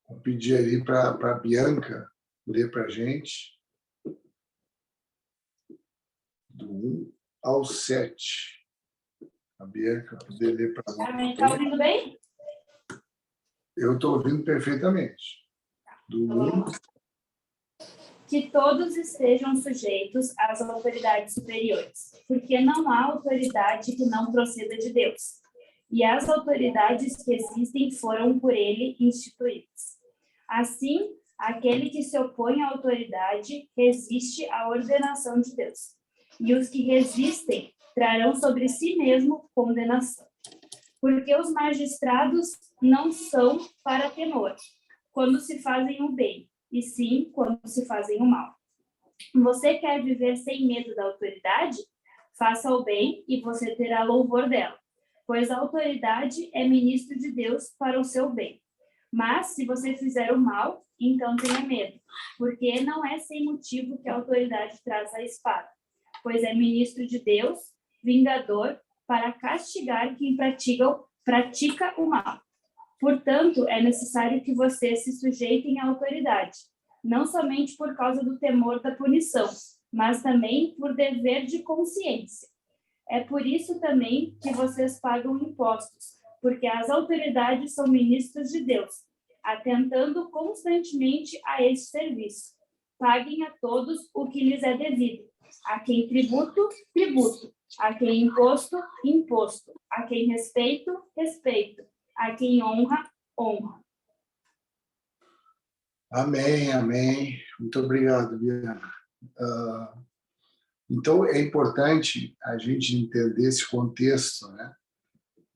Vou pedir ali para a Bianca ler para a gente, do 1 ao 7. A Bianca poder ler para nós. Está ouvindo bem? Eu estou ouvindo perfeitamente. Do 1. Que todos estejam sujeitos às autoridades superiores, porque não há autoridade que não proceda de Deus. E as autoridades que existem foram por ele instituídas. Assim, aquele que se opõe à autoridade resiste à ordenação de Deus. E os que resistem trarão sobre si mesmo condenação. Porque os magistrados não são para temor, quando se fazem o bem, e sim quando se fazem o mal. Você quer viver sem medo da autoridade? Faça o bem e você terá louvor dela, pois a autoridade é ministro de Deus para o seu bem. Mas, se você fizer o mal, então tenha medo, porque não é sem motivo que a autoridade traz a espada, pois é ministro de Deus, vingador, para castigar quem pratica o mal. Portanto, é necessário que vocês se sujeitem à autoridade, não somente por causa do temor da punição, mas também por dever de consciência. É por isso também que vocês pagam impostos, porque as autoridades são ministros de Deus, atentando constantemente a esse serviço. Paguem a todos o que lhes é devido. A quem tributo, tributo. A quem imposto, imposto. A quem respeito, respeito. A quem honra, honra. Amém, amém. Muito obrigado, Bianca. Então, é importante a gente entender esse contexto, né?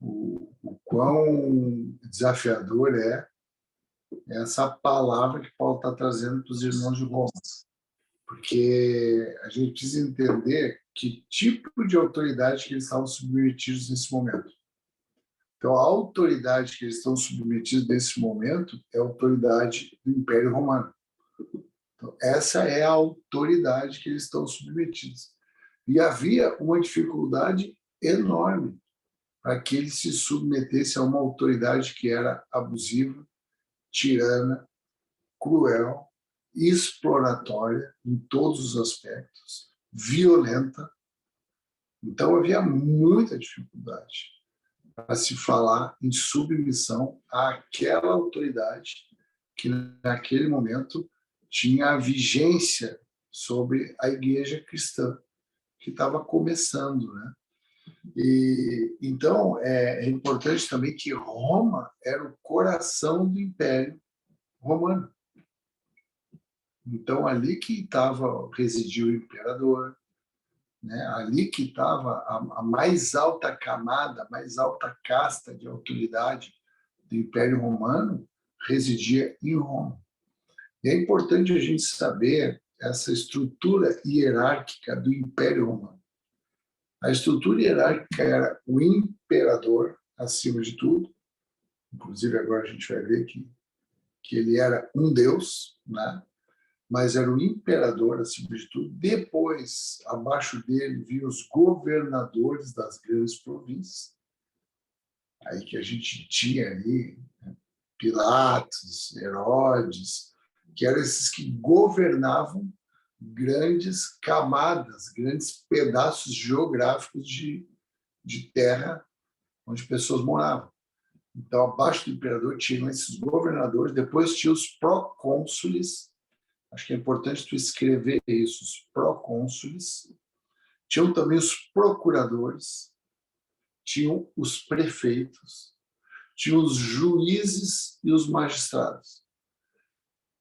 O quão desafiador é essa palavra que Paulo está trazendo para os irmãos de Roma. Porque a gente precisa entender que tipo de autoridade que eles estavam submetidos nesse momento. Então, a autoridade que eles estão submetidos nesse momento é a autoridade do Império Romano. Então, essa é a autoridade que eles estão submetidos. E havia uma dificuldade enorme para que eles se submetessem a uma autoridade que era abusiva, tirana, cruel, exploratória em todos os aspectos, violenta. Então, havia muita dificuldade para se falar em submissão àquela autoridade que, naquele momento, tinha a vigência sobre a igreja cristã, que estava começando, né? E, então, é importante também que Roma era o coração do Império Romano. Então, ali que residia o imperador, né? Ali que estava a mais alta camada, a mais alta casta de autoridade do Império Romano, residia em Roma. E é importante a gente saber essa estrutura hierárquica do Império Romano. A estrutura hierárquica era o imperador, acima de tudo. Inclusive, agora a gente vai ver que ele era um deus, né? Mas era o imperador, acima de tudo. Depois, abaixo dele, vinham os governadores das grandes províncias. Aí que a gente tinha ali, né? Pilatos, Herodes, que eram esses que governavam grandes camadas, grandes pedaços geográficos de terra onde pessoas moravam. Então, abaixo do imperador tinham esses governadores, depois tinha os procônsules. Acho que é importante tu escrever isso, os procônsules. Tinham também os procuradores, tinham os prefeitos, tinham os juízes e os magistrados.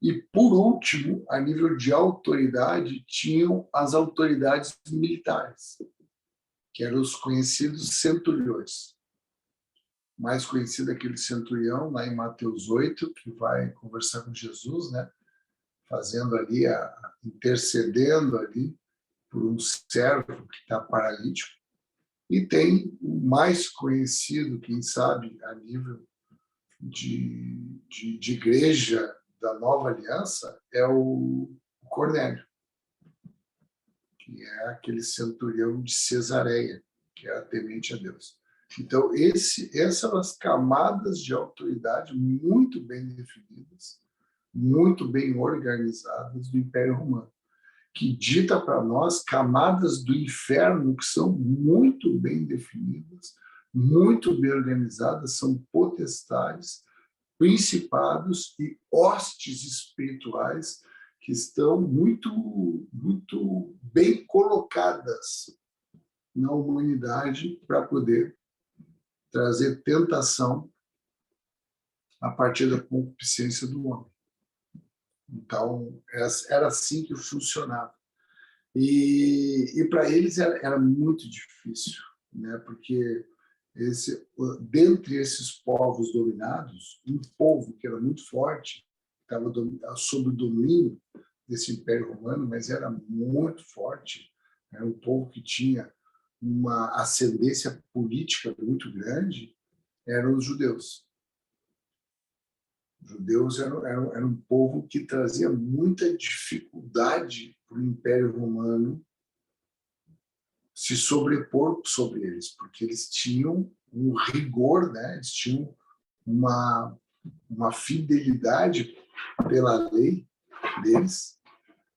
E, por último, a nível de autoridade, tinham as autoridades militares, que eram os conhecidos centuriões. Mais conhecido aquele centurião, lá em Mateus 8, que vai conversar com Jesus, né? Fazendo ali, intercedendo ali por um servo que está paralítico. E tem o mais conhecido, quem sabe, a nível de igreja da Nova Aliança, é o Cornélio, que é aquele centurião de Cesareia, que era temente a Deus. Então, essas são as camadas de autoridade muito bem definidas, muito bem organizadas do Império Romano, que dita para nós camadas do inferno que são muito bem definidas, muito bem organizadas, são potestades, principados e hostes espirituais que estão muito bem colocadas na humanidade para poder trazer tentação a partir da concupiscência do homem. Então, era assim que funcionava. E para eles era muito difícil, né? Porque dentre esses povos dominados, um povo que era muito forte, estava sob o domínio desse Império Romano, mas era muito forte, era um povo que tinha uma ascendência política muito grande, eram os judeus. Os judeus eram um povo que trazia muita dificuldade para o Império Romano se sobrepor sobre eles, porque eles tinham um rigor, né? Eles tinham uma fidelidade pela lei deles,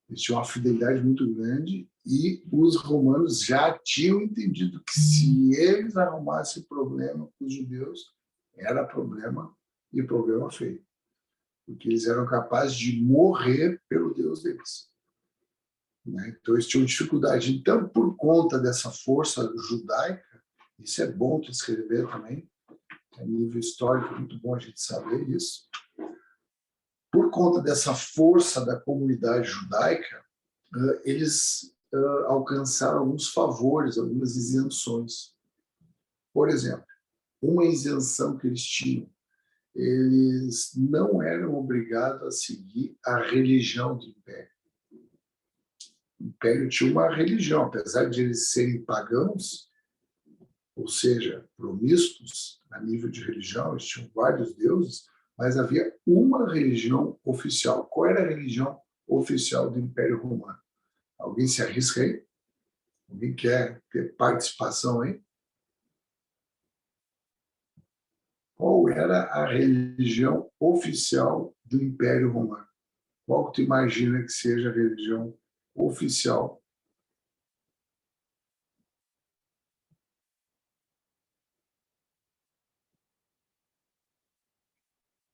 eles tinham uma fidelidade muito grande e os romanos já tinham entendido que se eles arrumassem problema com os judeus, era problema e problema feio, porque eles eram capazes de morrer pelo Deus deles. Então, eles tinham dificuldade. Então, por conta dessa força judaica, isso é bom tu escrever também, a nível histórico, é muito bom a gente saber isso. Por conta dessa força da comunidade judaica, eles alcançaram alguns favores, algumas isenções. Por exemplo, uma isenção que eles tinham, eles não eram obrigados a seguir a religião do Império. O Império tinha uma religião, apesar de eles serem pagãos, ou seja, promíscuos a nível de religião, eles tinham vários deuses, mas havia uma religião oficial. Qual era a religião oficial do Império Romano? Alguém se arrisca aí? Alguém quer ter participação aí? Qual era a religião oficial do Império Romano? Qual que tu imagina que seja a religião oficial?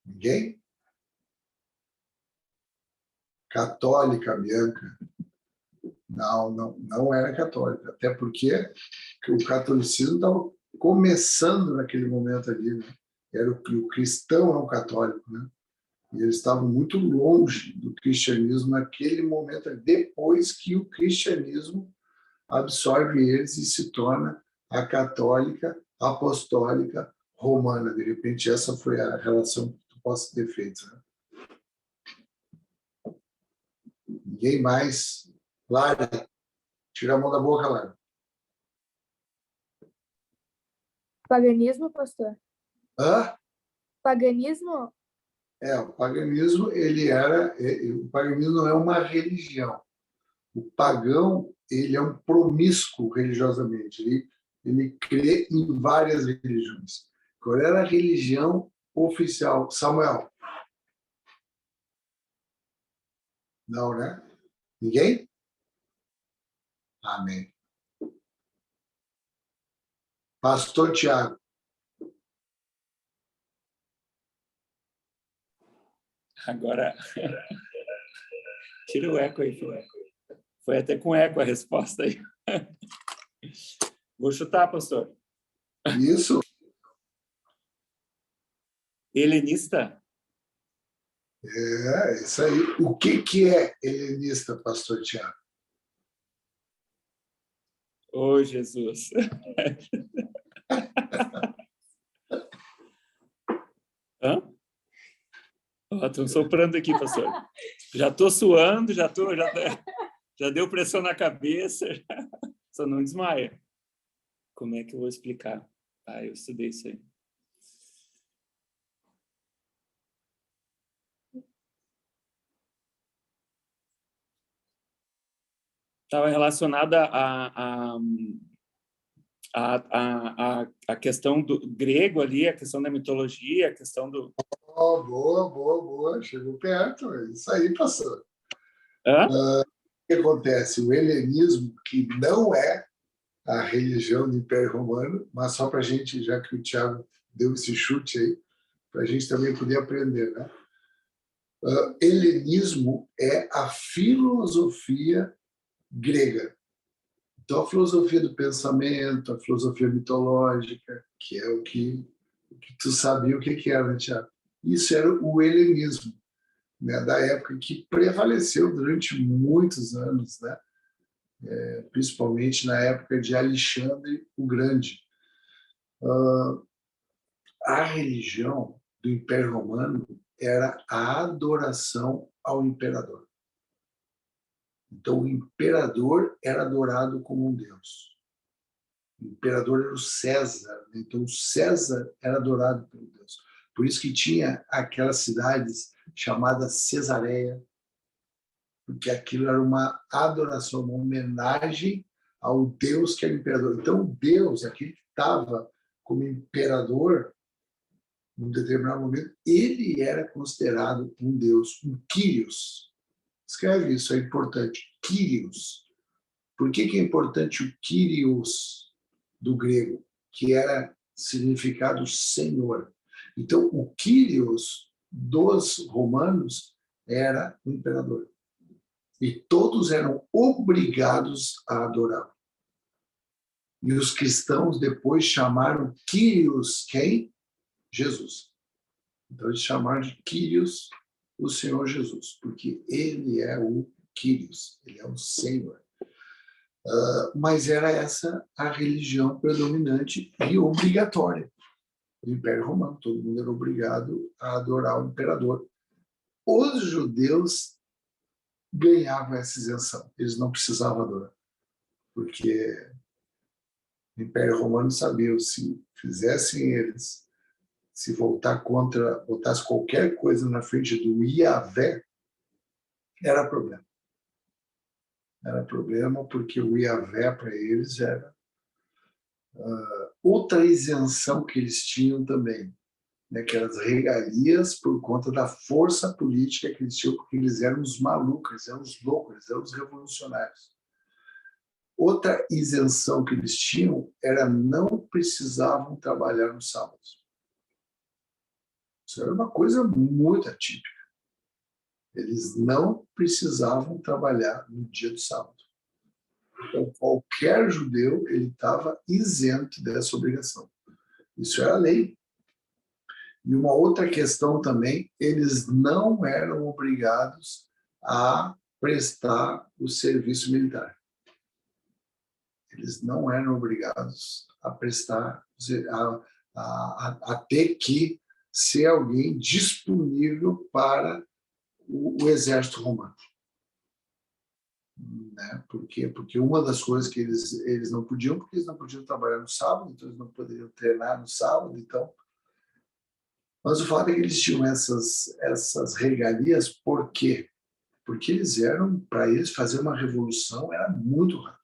Ninguém? Católica, Bianca? Não era católica, até porque o catolicismo estava começando naquele momento ali, né? O cristão é um católico, né? E eles estavam muito longe do cristianismo naquele momento, depois que o cristianismo absorve eles e se torna a católica apostólica romana. De repente, essa foi a relação que tu possa ter feito, né? Ninguém mais. Lara, tira a mão da boca, Lara. Paganismo, pastor? Hã? Paganismo? O paganismo, o paganismo não é uma religião. O pagão, ele é um promíscuo religiosamente. Ele crê em várias religiões. Qual era a religião oficial? Samuel? Não, né? Ninguém? Amém. Pastor Tiago. Agora, tira o eco aí, filho. Foi até com eco a resposta aí. Vou chutar, pastor. Isso. Helenista? Isso aí. O que é helenista, pastor Tiago? Oh, Jesus. Hã? Estão soprando aqui, pastor. Já estou suando, já deu pressão na cabeça, só não desmaia. Como é que eu vou explicar? Eu estudei isso aí. Estava relacionada a questão do grego ali, a questão da mitologia, a questão do... Oh, boa. Chegou perto. É isso aí, pastor. Hã? O que acontece? O helenismo, que não é a religião do Império Romano, mas só para a gente, já que o Tiago deu esse chute aí, para a gente também poder aprender, né? Helenismo é a filosofia grega. Então, a filosofia do pensamento, a filosofia mitológica, que é o que tu sabia o que era, né, Tiago? Isso era o helenismo, né, da época que prevaleceu durante muitos anos, né? Principalmente na época de Alexandre o Grande. A religião do Império Romano era a adoração ao imperador. Então, o imperador era adorado como um deus. O imperador era o César, então o César era adorado pelo Deus. Por isso que tinha aquelas cidades chamadas Cesareia, porque aquilo era uma adoração, uma homenagem ao Deus que era o imperador. Então, o Deus, aquele que estava como imperador, num determinado momento, ele era considerado um Deus, um Kyrios. Escreve isso, é importante. Kyrios. Por que é importante o Kyrios do grego? Que era significado Senhor. Então, o Kyrios dos romanos era o imperador. E todos eram obrigados a adorá-lo. E os cristãos depois chamaram Kyrios quem? Jesus. Então, eles chamaram de Kyrios o Senhor Jesus, porque ele é o Kyrios, ele é o Senhor. Mas era essa a religião predominante e obrigatória do Império Romano. Todo mundo era obrigado a adorar o imperador. Os judeus ganhavam essa isenção, eles não precisavam adorar, porque o Império Romano sabia, se fizessem eles, se voltar contra, botasse qualquer coisa na frente do Iavé, era problema. Era problema porque o Iavé para eles era outra isenção que eles tinham também, né, que eram as regalias por conta da força política que eles tinham, porque eles eram os malucos, eles eram os loucos, eles eram os revolucionários. Outra isenção que eles tinham era não precisavam trabalhar nos sábados. Isso era uma coisa muito atípica. Eles não precisavam trabalhar no dia do sábado. Então, qualquer judeu ele estava isento dessa obrigação. Isso era lei. E uma outra questão também, eles não eram obrigados a prestar o serviço militar. Eles não eram obrigados a prestar, a ter que ser alguém disponível para o exército romano. Né? Por quê? Porque uma das coisas que eles não podiam, porque eles não podiam trabalhar no sábado, então eles não poderiam treinar no sábado, então. Mas o fato é que eles tinham essas regalias, por quê? Porque para eles fazer uma revolução era muito rápido.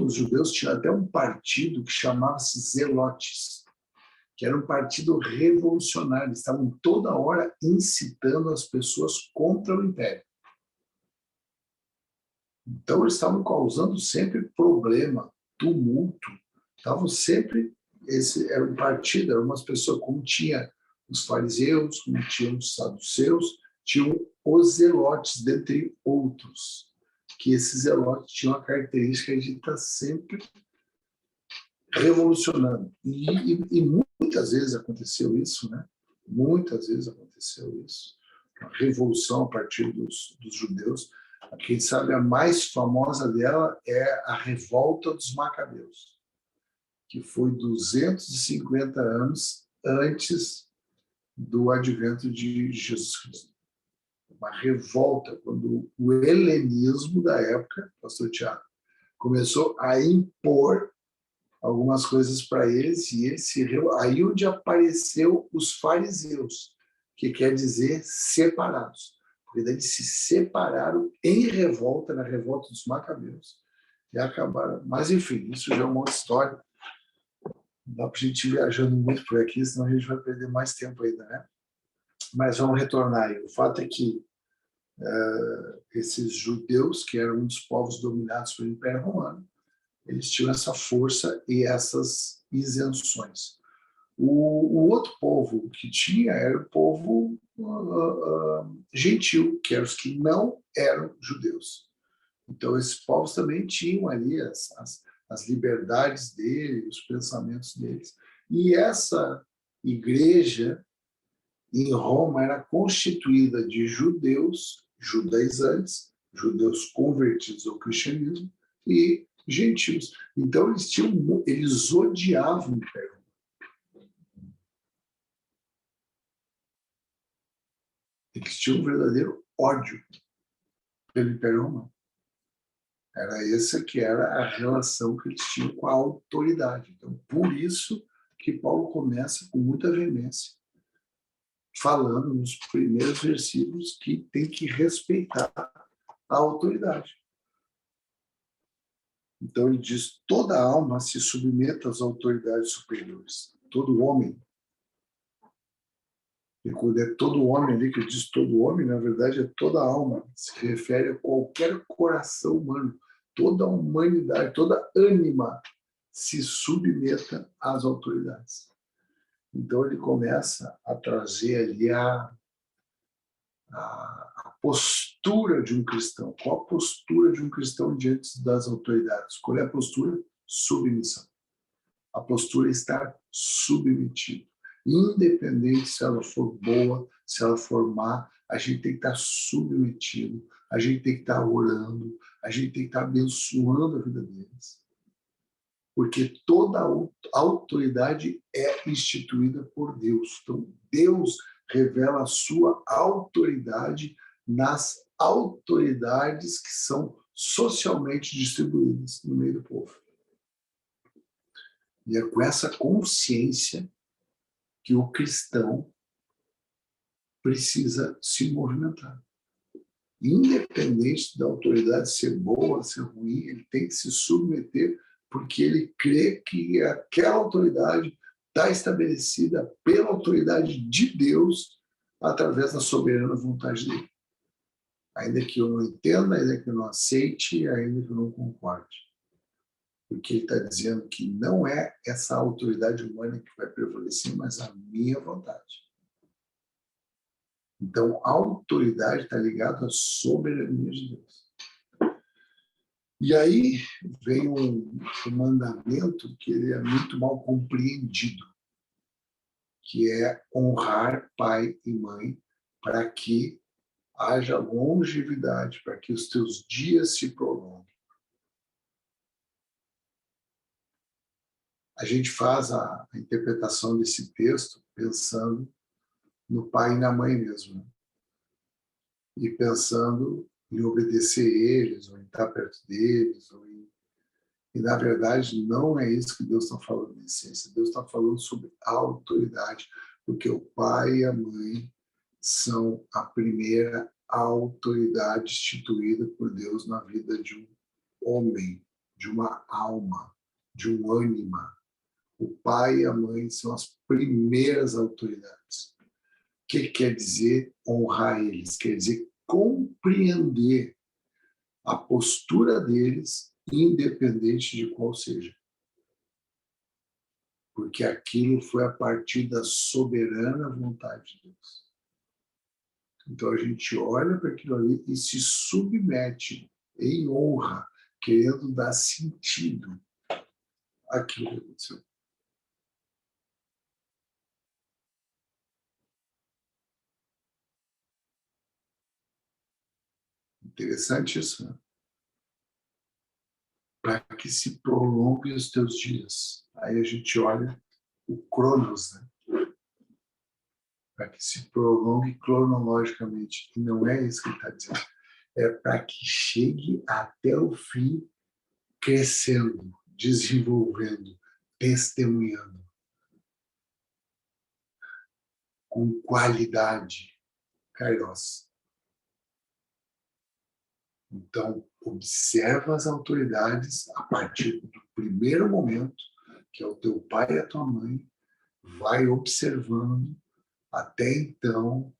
Os judeus tinham até um partido que chamava-se Zelotes, que era um partido revolucionário, eles estavam toda hora incitando as pessoas contra o império. Então, eles estavam causando sempre problema, tumulto, estavam sempre, esse era um partido, eram umas pessoas, como tinha os fariseus, como tinham os saduceus, tinham os zelotes, dentre outros, que esses zelotes tinham a característica de estar sempre revolucionando. E muitas vezes aconteceu isso, né? Muitas vezes aconteceu isso. A revolução a partir dos judeus. Quem sabe a mais famosa dela é a Revolta dos Macabeus, que foi 250 anos antes do advento de Jesus Cristo. Uma revolta, quando o helenismo da época, pastor Tiago, começou a impor algumas coisas para eles, e aí onde apareceu os fariseus, que quer dizer separados. Porque daí eles se separaram em revolta, na revolta dos Macabeus, e acabaram. Mas, enfim, isso já é uma outra história. Não dá para a gente ir viajando muito por aqui, senão a gente vai perder mais tempo ainda, né? Mas vamos retornar aí. O fato é que esses judeus, que eram um dos povos dominados pelo Império Romano, eles tinham essa força e essas isenções. O outro povo que tinha era o povo gentil, que eram os que não eram judeus. Então, esses povos também tinham ali as liberdades deles, os pensamentos deles. E essa igreja em Roma era constituída de judeus, judaizantes, judeus convertidos ao cristianismo e gentios. Então, eles odiavam o Império. Eles tinham um verdadeiro ódio pelo Império Romano. Era essa que era a relação que eles tinham com a autoridade. Então, por isso que Paulo começa com muita veemência, falando nos primeiros versículos que tem que respeitar a autoridade. Então, ele diz: toda alma se submeta às autoridades superiores. Todo homem. E quando é todo homem ali, que diz todo homem, na verdade é toda alma. Se refere a qualquer coração humano. Toda a humanidade, toda ânima se submeta às autoridades. Então, ele começa a trazer ali a postura de um cristão. Qual a postura de um cristão diante das autoridades? Qual é a postura? Submissão. A postura é estar submetido. Independente se ela for boa, se ela for má, a gente tem que estar submetido, a gente tem que estar orando, a gente tem que estar abençoando a vida deles. Porque toda autoridade é instituída por Deus. Então, Deus revela a sua autoridade nas autoridades que são socialmente distribuídas no meio do povo. E é com essa consciência que o cristão precisa se movimentar. Independente da autoridade ser boa, ser ruim, ele tem que se submeter, porque ele crê que aquela autoridade está estabelecida pela autoridade de Deus através da soberana vontade dele. Ainda que eu não entenda, ainda que eu não aceite, ainda que eu não concorde. Porque ele está dizendo que não é essa autoridade humana que vai prevalecer, mas a minha vontade. Então, a autoridade está ligada à soberania de Deus. E aí vem um mandamento que ele é muito mal compreendido, que é honrar pai e mãe para que haja longevidade, para que os teus dias se prolonguem. A gente faz a interpretação desse texto pensando no pai e na mãe mesmo, né? E pensando em obedecer eles, ou em estar perto deles, e na verdade não é isso que Deus está falando em essência. Deus está falando sobre a autoridade, porque o pai e a mãe são a primeira autoridade instituída por Deus na vida de um homem, de uma alma, de um ânima. O pai e a mãe são as primeiras autoridades. O que quer dizer honrar eles? Quer dizer compreender a postura deles, independente de qual seja. Porque aquilo foi a partir da soberana vontade de Deus. Então a gente olha para aquilo ali e se submete em honra, querendo dar sentido àquilo que aconteceu. Interessante isso, né? Para que se prolonguem os teus dias. Aí a gente olha o Cronos, né? Para que se prolongue cronologicamente. E não é isso que ele está dizendo. É para que chegue até o fim, crescendo, desenvolvendo, testemunhando, com qualidade, kairos. Então, observa as autoridades a partir do primeiro momento, que é o teu pai e a tua mãe, vai observando até então,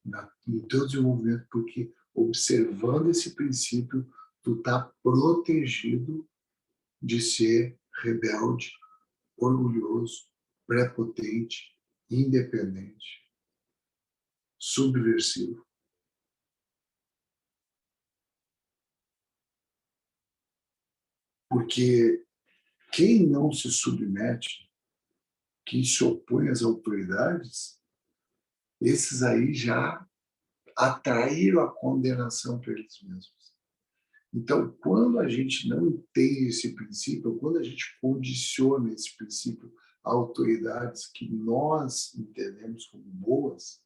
no teu desenvolvimento, porque observando esse princípio, tu está protegido de ser rebelde, orgulhoso, prepotente, independente, subversivo. Porque quem não se submete, quem se opõe às autoridades, esses aí já atraíram a condenação para eles mesmos. Então, quando a gente não entende esse princípio, quando a gente condiciona esse princípio a autoridades que nós entendemos como boas,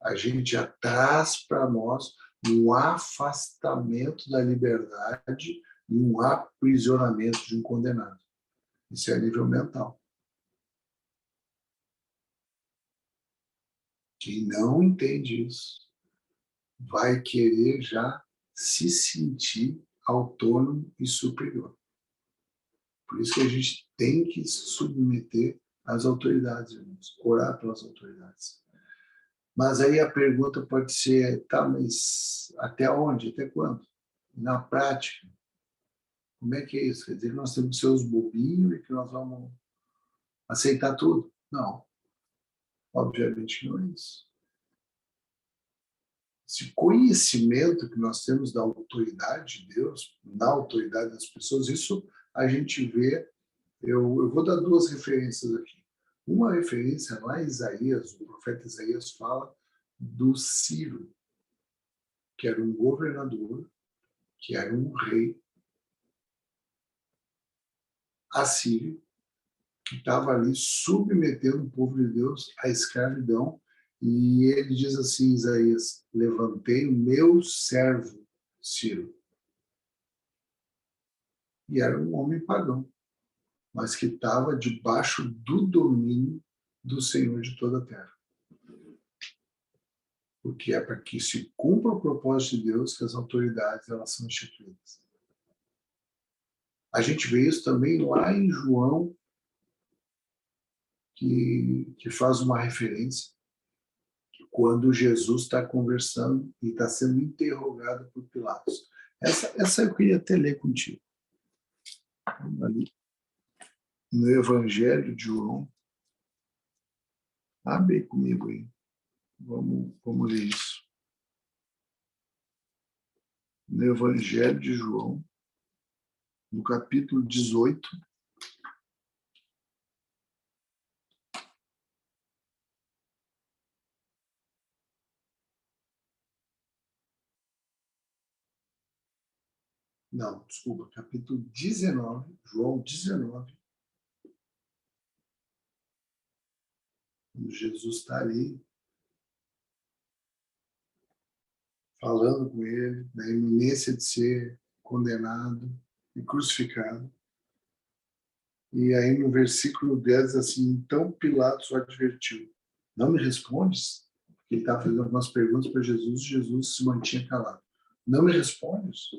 a gente já traz para nós um afastamento da liberdade e um aprisionamento de um condenado. Isso é a nível mental. Quem não entende isso vai querer já se sentir autônomo e superior. Por isso que a gente tem que se submeter às autoridades, irmãos, orar pelas autoridades. Mas aí a pergunta pode ser, tá, mas até onde? Até quando? Na prática, como é que é isso? Quer dizer que nós temos que ser os bobinhos e que nós vamos aceitar tudo? Não. Obviamente não é isso. Esse conhecimento que nós temos da autoridade de Deus, da autoridade das pessoas, isso a gente vê. Eu vou dar duas referências aqui. Uma referência lá em Isaías, o profeta Isaías fala do Ciro, que era um governador, que era um rei assírio, que estava ali submetendo o povo de Deus à escravidão. E ele diz assim, Isaías: levantei o meu servo Ciro. E era um homem pagão, mas que estava debaixo do domínio do Senhor de toda a terra. Porque é para que se cumpra o propósito de Deus que as autoridades elas são instituídas. A gente vê isso também lá em João, que faz uma referência, quando Jesus está conversando e está sendo interrogado por Pilatos. Essa eu queria até ler contigo. Ali, no Evangelho de João. Abre comigo aí. Vamos ler isso. No Evangelho de João, no capítulo 18. Não, desculpa, capítulo 19, João 19. Jesus está ali, falando com ele, na iminência de ser condenado e crucificado. E aí no versículo 10 diz assim: então Pilatos o advertiu: não me respondes? Ele estava fazendo algumas perguntas para Jesus e Jesus se mantinha calado. Não me respondes?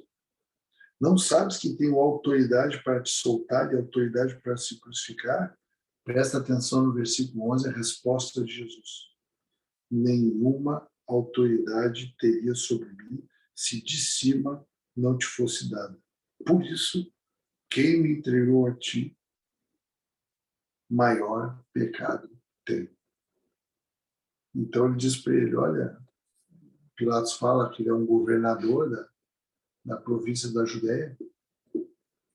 Não sabes que tenho autoridade para te soltar e autoridade para se crucificar? Presta atenção no versículo 11, a resposta de Jesus. Nenhuma autoridade teria sobre mim se de cima não te fosse dada. Por isso, quem me entregou a ti, maior pecado tem. Então ele diz para ele, olha, Pilatos fala que ele é um governador da província da Judéia.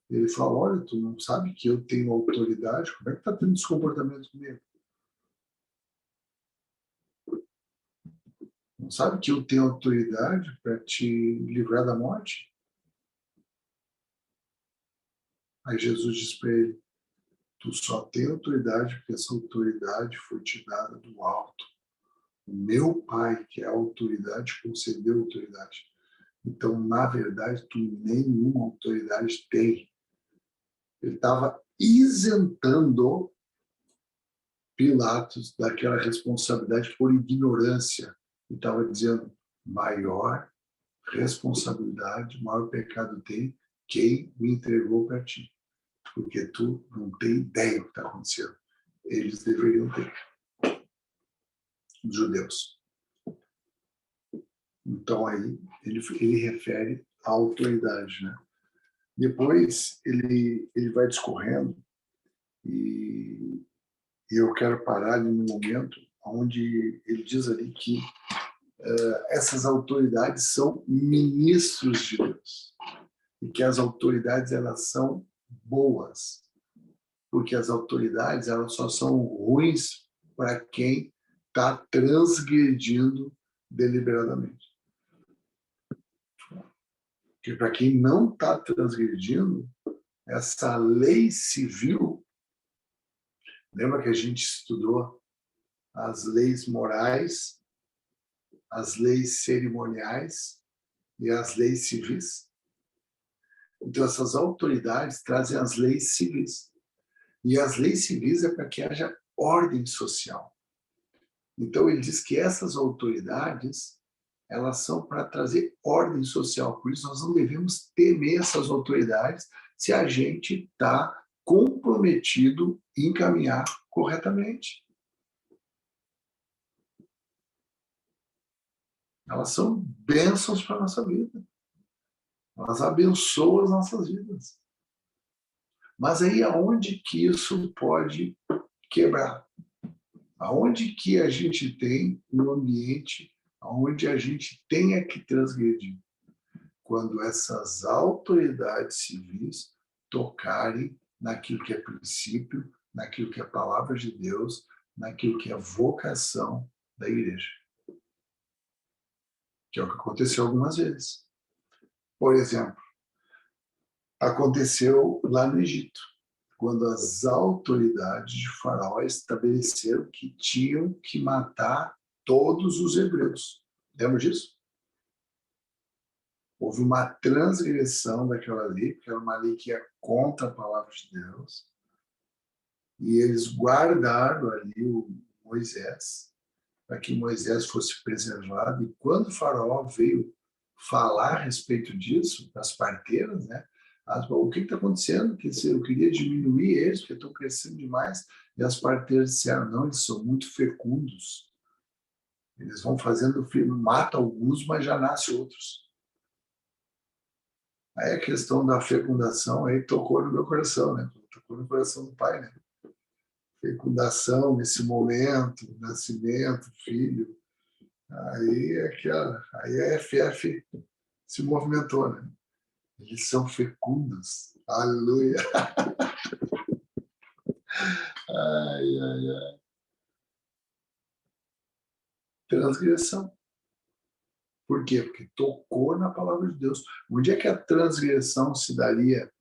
Ele fala, olha, tu não sabe que eu tenho autoridade? Como é que está tendo esse comportamento comigo? Não sabe que eu tenho autoridade para te livrar da morte? Aí Jesus diz para ele, tu só tem autoridade porque essa autoridade foi te dada do alto. O meu Pai, que é a autoridade, concedeu autoridade. Então, na verdade, tu nenhuma autoridade tem. Ele estava isentando Pilatos daquela responsabilidade por ignorância. Ele estava dizendo, maior responsabilidade, o maior pecado tem quem me entregou para ti. Porque tu não tem ideia do que está acontecendo. Eles deveriam ter. Os judeus. Então, aí, ele refere à autoridade, né? Depois, ele vai discorrendo e eu quero parar ali no momento onde ele diz ali que essas autoridades são ministros de Deus e que as autoridades elas são boas, porque as autoridades elas só são ruins para quem está transgredindo deliberadamente. Porque para quem não está transgredindo, essa lei civil, lembra que a gente estudou as leis morais, as leis cerimoniais e as leis civis? Então, essas autoridades trazem as leis civis. E as leis civis é para que haja ordem social. Então, ele diz que essas autoridades, elas são para trazer ordem social. Por isso, nós não devemos temer essas autoridades se a gente está comprometido em caminhar corretamente. Elas são bênçãos para a nossa vida. Elas abençoam as nossas vidas. Mas aí, aonde que isso pode quebrar? Aonde que a gente tem um ambiente onde a gente tenha que transgredir? Quando essas autoridades civis tocarem naquilo que é princípio, naquilo que é palavra de Deus, naquilo que é vocação da igreja. Que é o que aconteceu algumas vezes. Por exemplo, aconteceu lá no Egito, quando as autoridades de Faraó estabeleceram que tinham que matar todos os hebreus. Lembra disso? Houve uma transgressão daquela lei, porque era uma lei que ia contra a palavra de Deus. E eles guardaram ali o Moisés, para que Moisés fosse preservado. E quando o Faraó veio falar a respeito disso, das parteiras, né? O que está acontecendo? Que eu queria diminuir eles, porque estão crescendo demais. E as parteiras disseram, não, eles são muito fecundos. Eles vão fazendo filho, mata alguns, mas já nasce outros. Aí a questão da fecundação aí tocou no meu coração, né? Tocou no coração do pai, né? Fecundação nesse momento, nascimento, filho. Aí a FF se movimentou, né? Eles são fecundos. Aleluia. Ai, ai, ai. Transgressão. Por quê? Porque tocou na palavra de Deus. Onde é que a transgressão se daria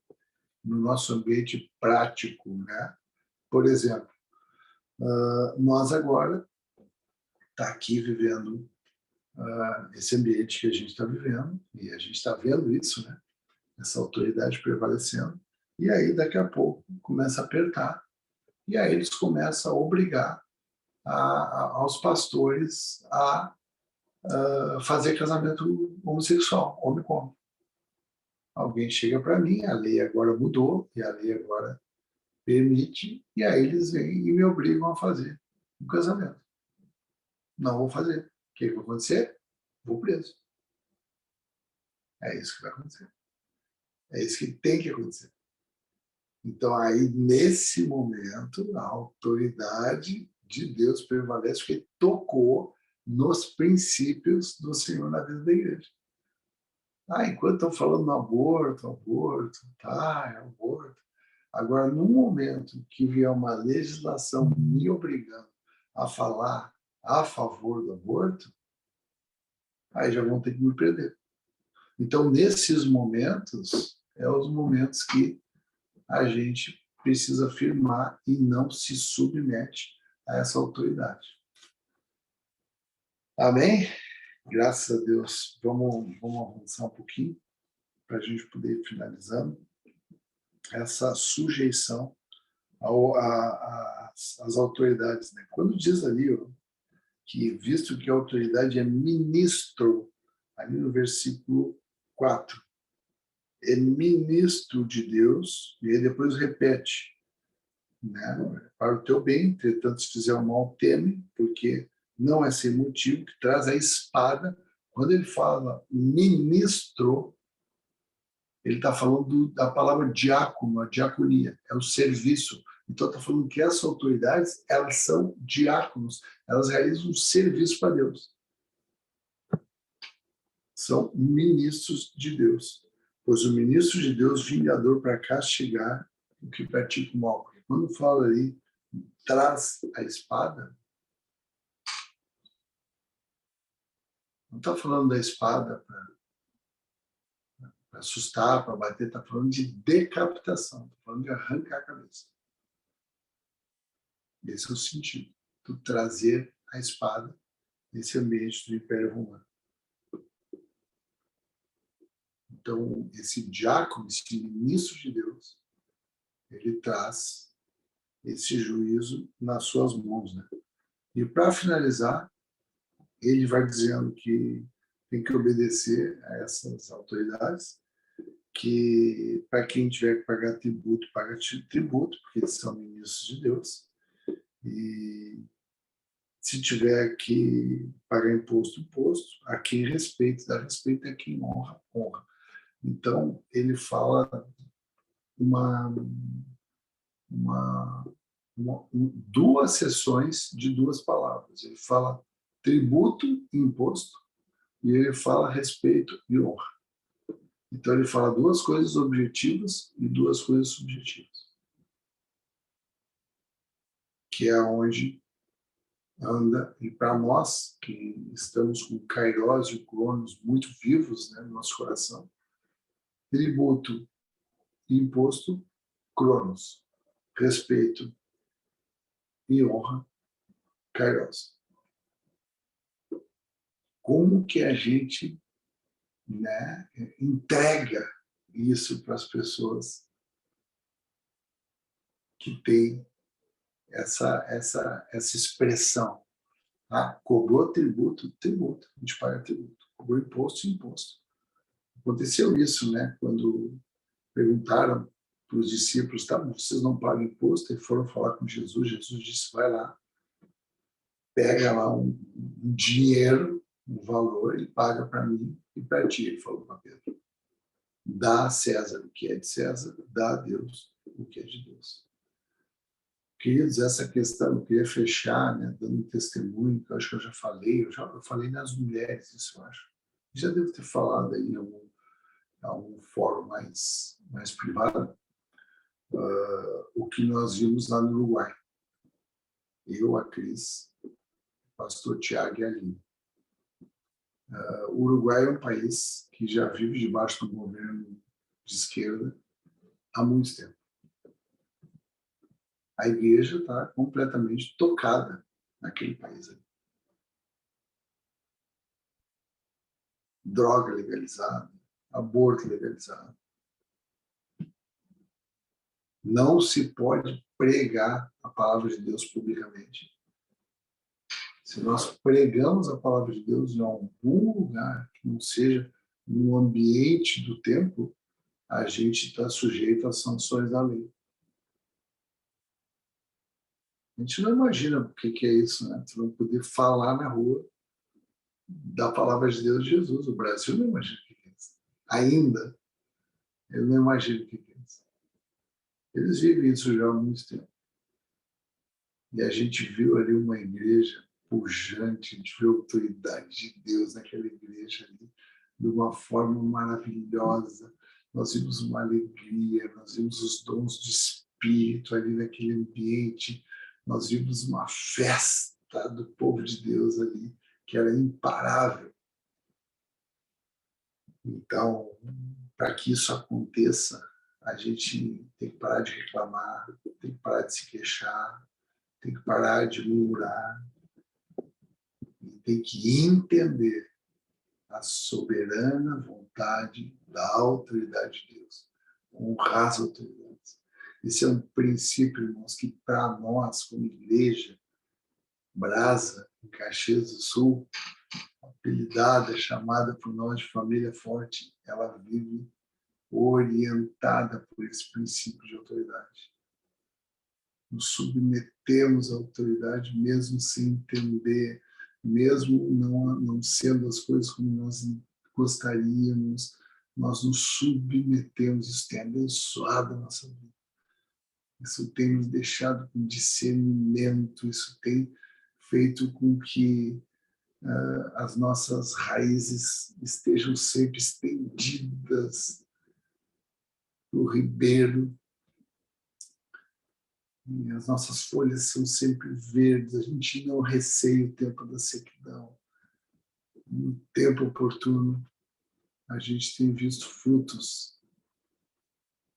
no nosso ambiente prático, né? Por exemplo, nós agora tá aqui vivendo esse ambiente que a gente está vivendo e a gente está vendo isso, né? Essa autoridade prevalecendo. E aí, daqui a pouco, começa a apertar. E aí eles começam a obrigar aos pastores a fazer casamento homossexual, homem com homem. Alguém chega para mim, a lei agora mudou, e a lei agora permite, e aí eles vêm e me obrigam a fazer um casamento. Não vou fazer. O que vai acontecer? Vou preso. É isso que vai acontecer. É isso que tem que acontecer. Então, aí, nesse momento, a autoridade de Deus prevalece, porque tocou nos princípios do Senhor na vida da igreja. Enquanto estão falando no aborto, é aborto. Agora, no momento que vier uma legislação me obrigando a falar a favor do aborto, aí já vão ter que me prender. Então, nesses momentos, os momentos que a gente precisa afirmar e não se submete a essa autoridade. Amém? Graças a Deus. Vamos avançar um pouquinho para a gente poder ir finalizando essa sujeição às autoridades. Né? Quando diz ali que, visto que a autoridade é ministro, ali no versículo 4. É ministro de Deus, e aí depois repete, né? Para o teu bem, entretanto, se fizer o mal, teme, porque não é sem motivo que traz a espada. Quando ele fala ministro, ele está falando da palavra diácono, a diaconia, é o serviço. Então, está falando que essas autoridades, elas são diáconos, elas realizam um serviço para Deus. São ministros de Deus. Pois o ministro de Deus, vingador para castigar o que pratica o mal. Porque quando fala ali, traz a espada, não está falando da espada para assustar, para bater, está falando de decapitação, está falando de arrancar a cabeça. Esse é o sentido, do trazer a espada nesse ambiente do Império Romano. Então, esse diácono, esse ministro de Deus, ele traz esse juízo nas suas mãos, né? E para finalizar, ele vai dizendo que tem que obedecer a essas autoridades, que para quem tiver que pagar tributo, paga tributo, porque eles são ministros de Deus. E se tiver que pagar imposto, imposto. A quem respeita, dá respeito, a quem honra, honra. Então, ele fala duas seções de duas palavras. Ele fala tributo e imposto, e ele fala respeito e honra. Então, ele fala duas coisas objetivas e duas coisas subjetivas, que é onde anda, e para nós, que estamos com o Kairos e o Cronos muito vivos, né, no nosso coração, tributo e imposto, Cronos, respeito e honra, Kairos. Como que a gente, né, entrega isso para as pessoas que têm essa expressão? Tá? Cobrou tributo, tributo. A gente paga tributo. Cobrou imposto, imposto. Aconteceu isso, né? Quando perguntaram para os discípulos, tá, vocês não pagam imposto? E foram falar com Jesus. Jesus disse, vai lá, pega lá um dinheiro, um valor, e paga para mim e para ti. Ele falou para Pedro. Dá a César o que é de César, dá a Deus o que é de Deus. Queridos, essa questão, eu queria fechar, né, dando um testemunho, que eu acho que eu já falei, eu falei nas mulheres, isso eu acho. Já devo ter falado aí em algum fórum mais privado, o que nós vimos lá no Uruguai. Eu, a Cris, o pastor Tiago e a Aline. O Uruguai é um país que já vive debaixo do governo de esquerda há muito tempo. A igreja está completamente tocada naquele país. Droga legalizada, aborto legalizado. Não se pode pregar a palavra de Deus publicamente. Se nós pregamos a palavra de Deus em algum lugar que não seja no ambiente do templo, a gente está sujeito às sanções da lei. A gente não imagina o que é isso, né? Você não poder falar na rua da palavra de Deus de Jesus. O Brasil não imagina o que é isso. Ainda, eu não imagino o que é isso. Eles vivem isso já há muito tempo. E a gente viu ali uma igreja pujante, a gente viu a autoridade de Deus naquela igreja ali, de uma forma maravilhosa. Nós vimos uma alegria, nós vimos os dons de espírito ali naquele ambiente, nós vimos uma festa do povo de Deus ali, que era imparável. Então, para que isso aconteça, a gente tem que parar de reclamar, tem que parar de se queixar, tem que parar de murmurar, tem que entender a soberana vontade da autoridade de Deus, honrar as autoridades. Esse é um princípio, irmãos, que para nós, como igreja, Brasa, em Caxias do Sul, apelidada, chamada por nós de família forte, ela vive orientada por esse princípio de autoridade. Nos submetemos à autoridade mesmo sem entender, mesmo não sendo as coisas como nós gostaríamos, nós nos submetemos, isso tem abençoado a nossa vida. Isso tem nos deixado com discernimento, isso tem feito com que as nossas raízes estejam sempre estendidas no ribeiro, e as nossas folhas são sempre verdes, a gente não receia o tempo da sequidão. No tempo oportuno, a gente tem visto frutos.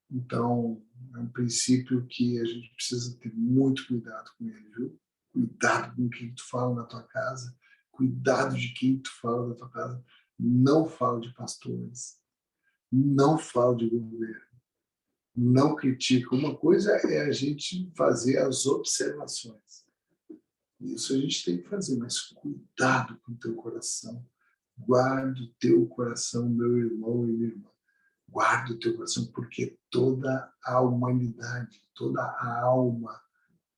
Então, é um princípio que a gente precisa ter muito cuidado com ele, viu? Cuidado com quem tu fala na tua casa, cuidado de quem tu fala na tua casa. Não fala de pastores, não fala de governo, não critica. Uma coisa é a gente fazer as observações. Isso a gente tem que fazer, mas cuidado com o teu coração. Guarda o teu coração, meu irmão e minha irmã. Guarda o teu coração, porque toda a humanidade, toda a alma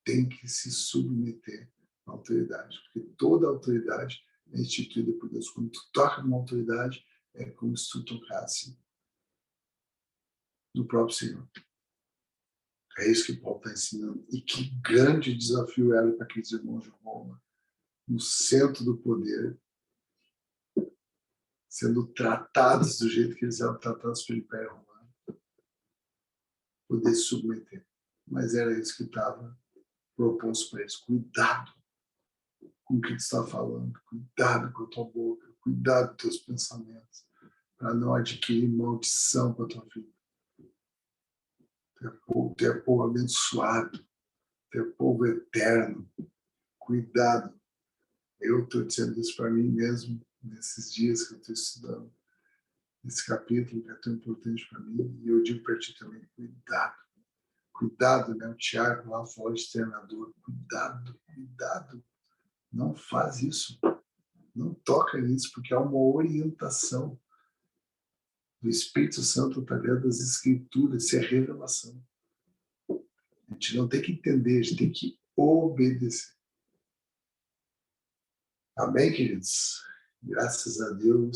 tem que se submeter à autoridade, porque toda autoridade é instituída por Deus. Quando tu toca numa autoridade, é como se tu tocasse no próprio Senhor. É isso que Paulo está ensinando. E que grande desafio era para aqueles irmãos de Roma, no centro do poder, sendo tratados do jeito que eles eram tratados pelo Império Romano, poder se submeter. Mas era isso que estava proposto para eles. Cuidado com o que tu está falando, cuidado com a tua boca, cuidado com os teus pensamentos, para não adquirir maldição para a tua vida. Tu é povo abençoado, tu é povo eterno. Cuidado. Eu estou dizendo isso para mim mesmo nesses dias que eu estou estudando esse capítulo que é tão importante para mim, e eu digo para ti também, cuidado. Cuidado, né? O Tiago lá fora, de treinador, cuidado. Não faz isso. Não toca nisso, porque é uma orientação do Espírito Santo através das Escrituras, isso é revelação. A gente não tem que entender, a gente tem que obedecer. Amém, queridos? Graças a Deus.